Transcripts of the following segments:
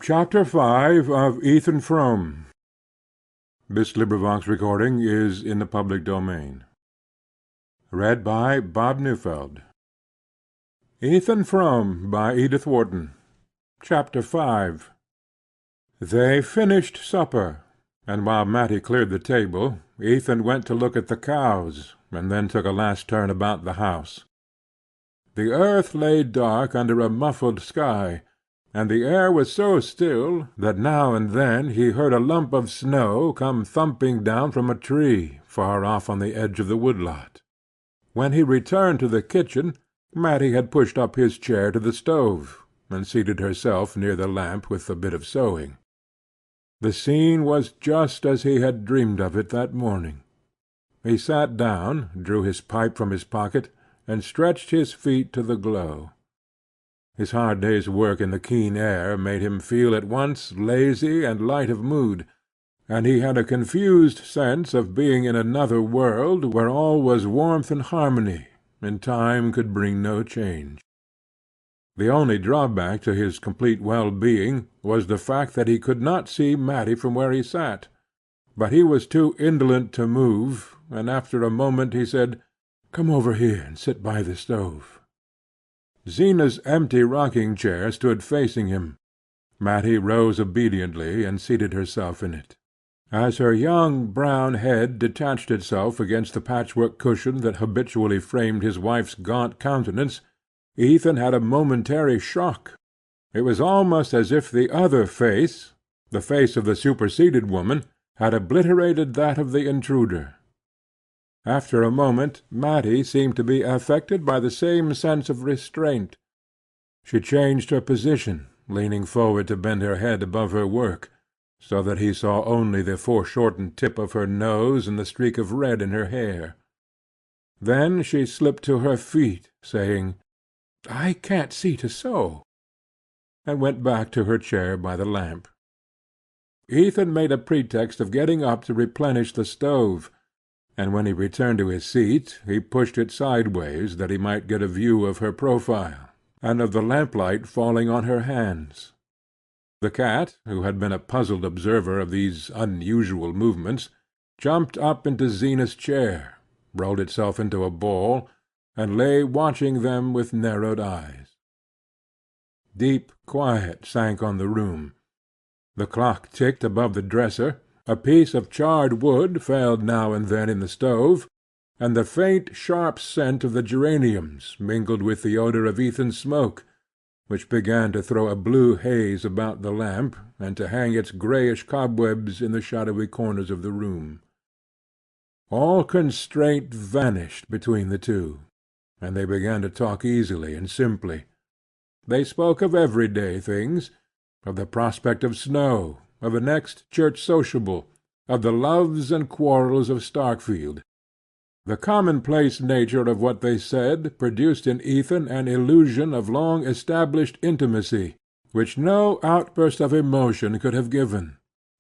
Chapter 5 of Ethan Frome. This recording is in the public domain. Read by Bob Neufeld. Ethan Frome by Edith Wharton. Chapter 5. They finished supper, and while Mattie cleared the table, Ethan went to look at the cows, and then took a last turn about the house. The earth lay dark under a muffled sky, and the air was so still that now and then he heard a lump of snow come thumping down from a tree far off on the edge of the wood-lot. When he returned to the kitchen, Mattie had pushed up his chair to the stove, and seated herself near the lamp with a bit of sewing. The scene was just as he had dreamed of it that morning. He sat down, drew his pipe from his pocket, and stretched his feet to the glow. His hard day's work in the keen air made him feel at once lazy and light of mood, and he had a confused sense of being in another world where all was warmth and harmony, and time could bring no change. The only drawback to his complete well-being was the fact that he could not see Mattie from where he sat, but he was too indolent to move, and after a moment he said, "Come over here and sit by the stove." Zeena's empty rocking-chair stood facing him. Mattie rose obediently and seated herself in it. As her young brown head detached itself against the patchwork cushion that habitually framed his wife's gaunt countenance, Ethan had a momentary shock. It was almost as if the other face, the face of the superseded woman, had obliterated that of the intruder. After a moment Mattie seemed to be affected by the same sense of restraint. She changed her position, leaning forward to bend her head above her work, so that he saw only the foreshortened tip of her nose and the streak of red in her hair. Then she slipped to her feet, saying, "I can't see to sew," and went back to her chair by the lamp. Ethan made a pretext of getting up to replenish the stove, and when he returned to his seat he pushed it sideways that he might get a view of her profile, and of the lamplight falling on her hands. The cat, who had been a puzzled observer of these unusual movements, jumped up into Zena's chair, rolled itself into a ball, and lay watching them with narrowed eyes. Deep quiet sank on the room. The clock ticked above the dresser, a piece of charred wood fell now and then in the stove, and the faint sharp scent of the geraniums mingled with the odor of Ethan's smoke, which began to throw a blue haze about the lamp, and to hang its grayish cobwebs in the shadowy corners of the room. All constraint vanished between the two, and they began to talk easily and simply. They spoke of everyday things, of the prospect of snow, of the next church sociable, of the loves and quarrels of Starkfield. The commonplace nature of what they said produced in Ethan an illusion of long-established intimacy, which no outburst of emotion could have given,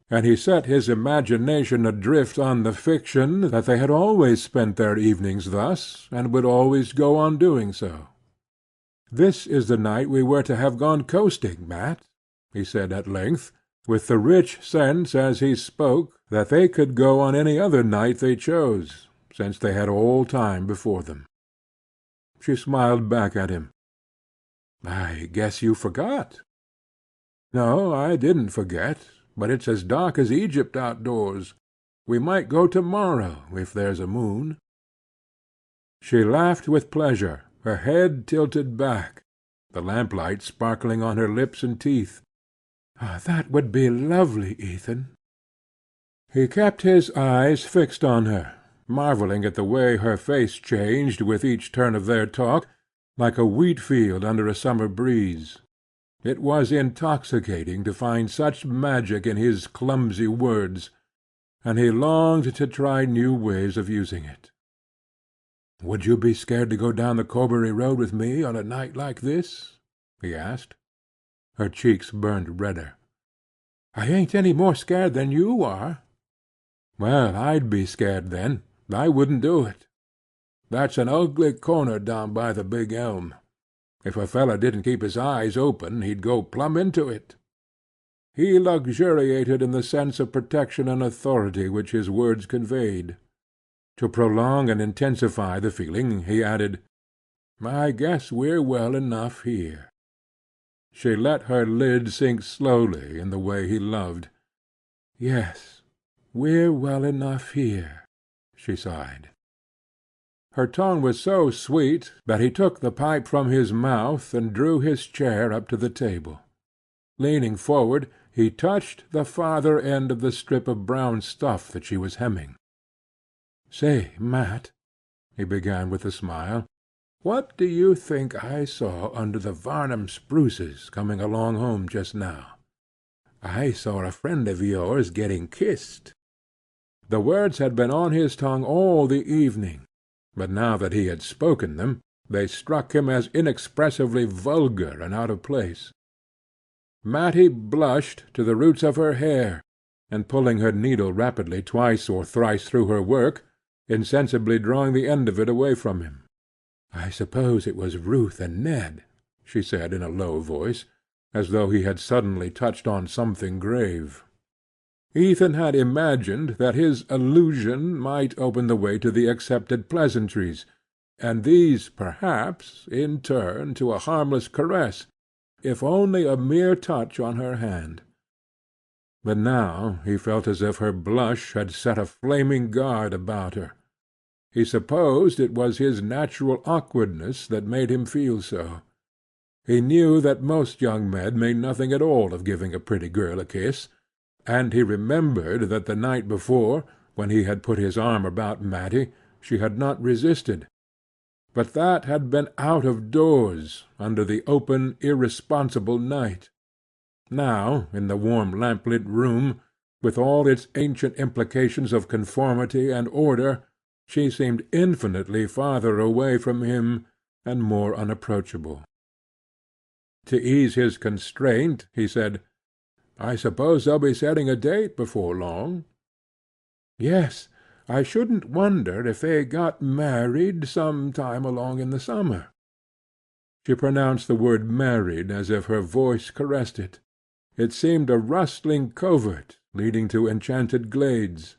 and he set his imagination adrift on the fiction that they had always spent their evenings thus, and would always go on doing so. "This is the night we were to have gone coasting, Mat," he said at length, with the rich sense as he spoke that they could go on any other night they chose, since they had all time before them. She smiled back at him. "I guess you forgot." "No, I didn't forget, but it's as dark as Egypt outdoors. We might go to-morrow, if there's a moon." She laughed with pleasure, her head tilted back, the lamplight sparkling on her lips and teeth. "That would be lovely, Ethan." He kept his eyes fixed on her, marvelling at the way her face changed with each turn of their talk, like a wheat-field under a summer breeze. It was intoxicating to find such magic in his clumsy words, and he longed to try new ways of using it. "Would you be scared to go down the Corbury Road with me on a night like this?" he asked. Her cheeks burned redder. "I ain't any more scared than you are." "Well, I'd be scared then. I wouldn't do it. That's an ugly corner down by the big elm. If a feller didn't keep his eyes open he'd go plumb into it." He luxuriated in the sense of protection and authority which his words conveyed. To prolong and intensify the feeling, he added, "I guess we're well enough here." She let her lids sink slowly in the way he loved. "Yes, we're well enough here," she sighed. Her tone was so sweet that he took the pipe from his mouth and drew his chair up to the table. Leaning forward, he touched the farther end of the strip of brown stuff that she was hemming. "Say, Mat," he began with a smile, "what do you think I saw under the Varnum spruces coming along home just now?" "I saw a friend of yours getting kissed." The words had been on his tongue all the evening, but now that he had spoken them, they struck him as inexpressively vulgar and out of place. Mattie blushed to the roots of her hair, and pulling her needle rapidly twice or thrice through her work, insensibly drawing the end of it away from him. "I suppose it was Ruth and Ned," she said in a low voice, as though he had suddenly touched on something grave. Ethan had imagined that his allusion might open the way to the accepted pleasantries, and these, perhaps, in turn, to a harmless caress, if only a mere touch on her hand. But now he felt as if her blush had set a flaming guard about her. He supposed it was his natural awkwardness that made him feel so. He knew that most young men made nothing at all of giving a pretty girl a kiss, and he remembered that the night before, when he had put his arm about Mattie, she had not resisted. But that had been out of doors, under the open, irresponsible night. Now, in the warm lamplit room, with all its ancient implications of conformity and order, she seemed infinitely farther away from him and more unapproachable. To ease his constraint, he said, "I suppose they'll be setting a date before long." "Yes, I shouldn't wonder if they got married some time along in the summer." She pronounced the word married as if her voice caressed it. It seemed a rustling covert leading to enchanted glades.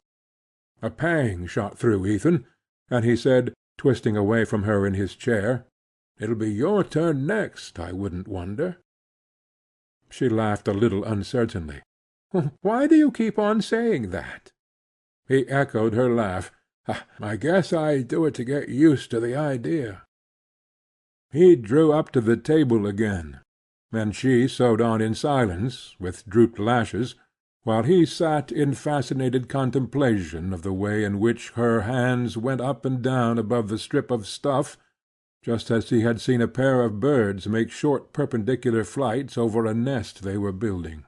A pang shot through Ethan, and he said, twisting away from her in his chair, "It'll be your turn next, I wouldn't wonder." She laughed a little uncertainly. "Why do you keep on saying that?" He echoed her laugh. "I guess I do it to get used to the idea." He drew up to the table again, and she sewed on in silence, with drooped lashes, while he sat in fascinated contemplation of the way in which her hands went up and down above the strip of stuff, just as he had seen a pair of birds make short perpendicular flights over a nest they were building.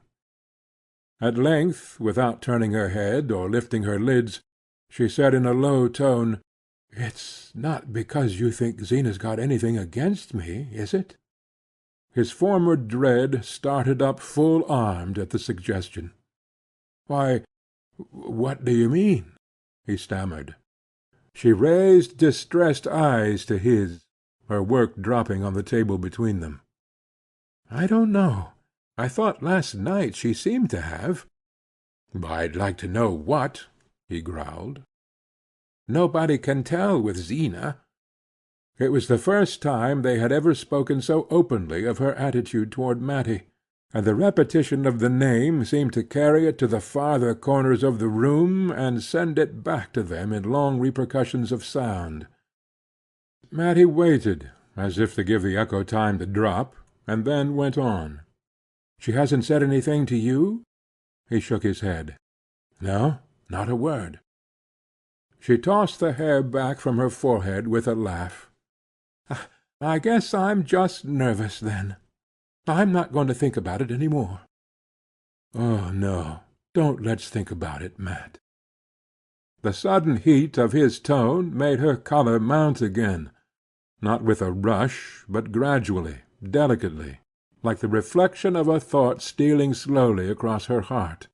At length, without turning her head or lifting her lids, she said in a low tone, "It's not because you think Zeena's got anything against me, is it?" His former dread started up full-armed at the suggestion. "Why, what do you mean?" he stammered. She raised distressed eyes to his, her work dropping on the table between them. "I don't know. I thought last night she seemed to have." "I'd like to know what," he growled. "Nobody can tell with Zeena." It was the first time they had ever spoken so openly of her attitude toward Mattie, and the repetition of the name seemed to carry it to the farther corners of the room and send it back to them in long repercussions of sound. Mattie waited, as if to give the echo time to drop, and then went on. "She hasn't said anything to you?" He shook his head. "No, not a word." She tossed the hair back from her forehead with a laugh. "I guess I'm just nervous, then. I'm not going to think about it any more." "Oh, no, don't let's think about it, Mat." The sudden heat of his tone made her color mount again, not with a rush, but gradually, delicately, like the reflection of a thought stealing slowly across her heart.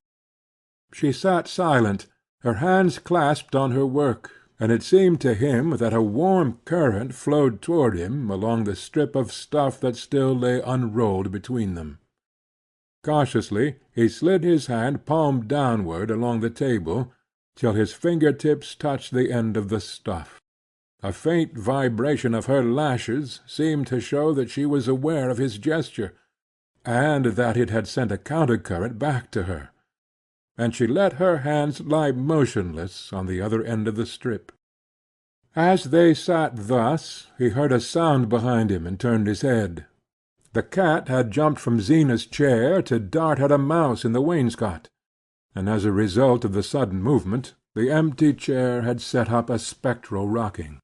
She sat silent, her hands clasped on her work, and it seemed to him that a warm current flowed toward him along the strip of stuff that still lay unrolled between them. Cautiously he slid his hand palm downward along the table, till his finger-tips touched the end of the stuff. A faint vibration of her lashes seemed to show that she was aware of his gesture, and that it had sent a counter-current back to her, and she let her hands lie motionless on the other end of the strip. As they sat thus, he heard a sound behind him and turned his head. The cat had jumped from Zeena's chair to dart at a mouse in the wainscot, and as a result of the sudden movement, the empty chair had set up a spectral rocking.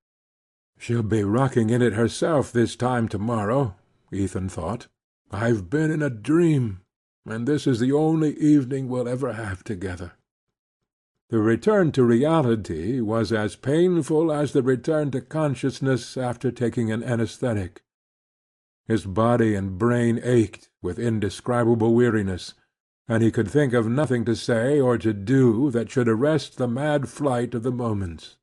"She'll be rocking in it herself this time to-morrow," Ethan thought. "I've been in a dream, and this is the only evening we'll ever have together." The return to reality was as painful as the return to consciousness after taking an anaesthetic. His body and brain ached with indescribable weariness, and he could think of nothing to say or to do that should arrest the mad flight of the moments.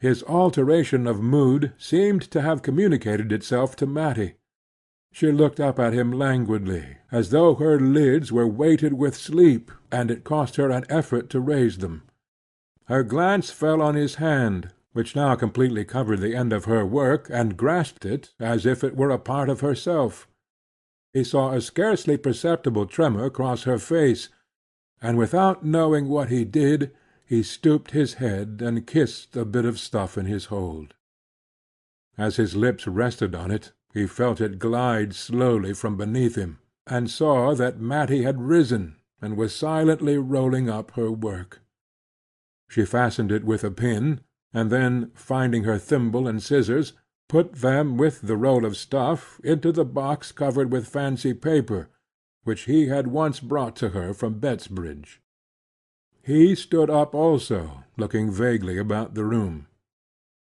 His alteration of mood seemed to have communicated itself to Mattie. She looked up at him languidly, as though her lids were weighted with sleep, and it cost her an effort to raise them. Her glance fell on his hand, which now completely covered the end of her work, and grasped it as if it were a part of herself. He saw a scarcely perceptible tremor cross her face, and without knowing what he did, he stooped his head and kissed a bit of stuff in his hold. As his lips rested on it, he felt it glide slowly from beneath him, and saw that Mattie had risen, and was silently rolling up her work. She fastened it with a pin, and then, finding her thimble and scissors, put them with the roll of stuff into the box covered with fancy paper, which he had once brought to her from Bettsbridge. He stood up also, looking vaguely about the room.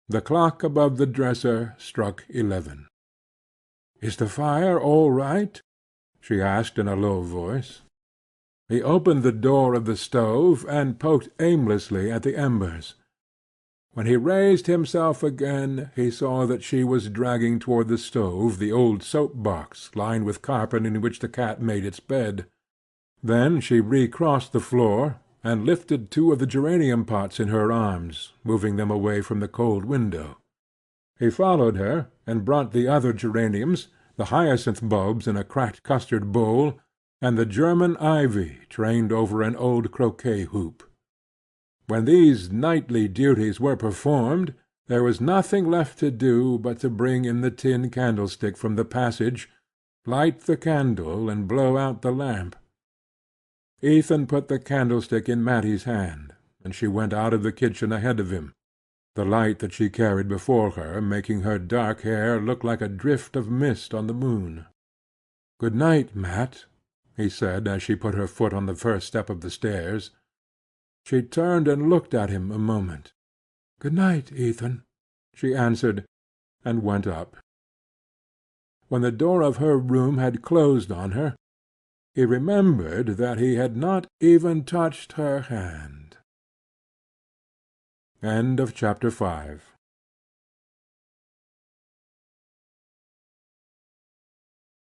The clock above the dresser struck 11. "Is the fire all right?" she asked in a low voice. He opened the door of the stove, and poked aimlessly at the embers. When he raised himself again, he saw that she was dragging toward the stove the old soap-box lined with carpet in which the cat made its bed. Then she recrossed the floor, and lifted two of the geranium pots in her arms, moving them away from the cold window. He followed her, and brought the other geraniums, the hyacinth bulbs in a cracked custard bowl, and the German ivy trained over an old croquet hoop. When these nightly duties were performed, there was nothing left to do but to bring in the tin candlestick from the passage, light the candle, and blow out the lamp. Ethan put the candlestick in Mattie's hand, and she went out of the kitchen ahead of him, the light that she carried before her making her dark hair look like a drift of mist on the moon. "Good night, Mat," he said, as she put her foot on the first step of the stairs. She turned and looked at him a moment. "Good night, Ethan," she answered, and went up. When the door of her room had closed on her, he remembered that he had not even touched her hand. Chapter 5